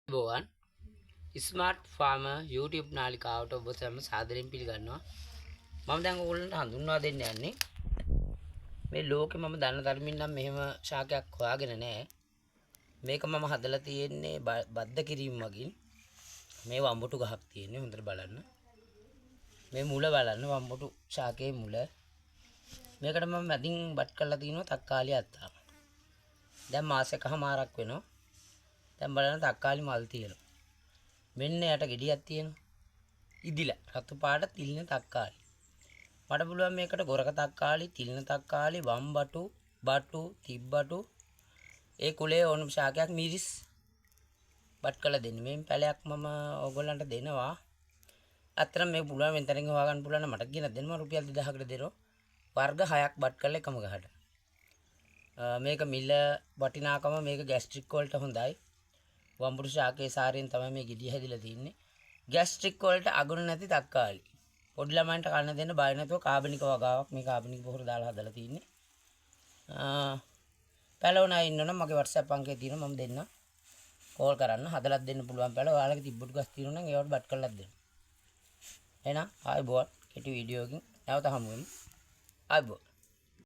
බෝවන් smart ෆාමර් YouTube නාලිකාවට ඔබ සැම සාදරයෙන් පිළිගන්නවා. මම දැන් ඔයගොල්ලන්ට හඳුන්වා දෙන්න යන්නේ මේ ලෝකේ මම දන්න තරමින් නම් මෙහෙම ශාකයක් හොයාගෙන නැහැ. මේක මම හදලා තියෙන්නේ බද්ද කිරීම මගින්. මේ වම්බුටු ගහක් තියෙන්නේ හොඳට බලන්න. මේ මුල බලන්න වම්බුටු ශාකයේ මුල. මේකට මම මැදින් බත් කරලා තිනවා තක්කාලි අත්තා. දැන් මාසෙකමාරක් වෙනවා. දැන් බලන්න තක්කාලි මල් තියෙනවා. මෙන්න යට ගෙඩියක් තියෙනවා. ඉදිලා රතු පාට තිලින තක්කාලි. මට පුළුවන් මේකට ගොරක තක්කාලි, තිලින තක්කාලි, වම්බටු, බටු, තිබ්බටු ඒ කුලේ ඕනම ශාකයක් මිරිස් බත් කළා දෙන්න. මේ පැලයක් මම ඕගොල්ලන්ට දෙනවා. අතරම මේ පුළුවන් වෙනතරින් හොයාගන්න පුළුවන් මට කියන දෙන්න මම රුපියල් 2000කට දෙනවා. වර්ග 6ක් බත් කළා එකම ගහට. මේක මිල වටිනාකම මේක ગેස්ට්‍රික් වලට හොඳයි. වම්බුරු ශාකයේ සාරයෙන් තමයි මේ ගෙඩිය හැදිලා තින්නේ. ગેස්ට්‍රික් වලට අගුණ නැති තක්කාලි. පොඩි ළමයින්ට කන්න දෙන්න බය නැතුව කාබනික වගාවක් මේ කාබනික පොහොර දාලා හදලා තින්නේ. පැලවනා ඉන්නවනම් මගේ WhatsApp අංකය තියෙනවා මම දෙන්න. කෝල් කරන්න හදලා දෙන්න පුළුවන් පැල. ඔයාලගේ තිබ්බුටු ගස් තියෙනවා නම් ඒවට බත් කරලා දෙන්න. එහෙනම් ආයිබෝල් කෙටි වීඩියෝ එකකින් නැවත හමු වෙමු. ආයිබෝල්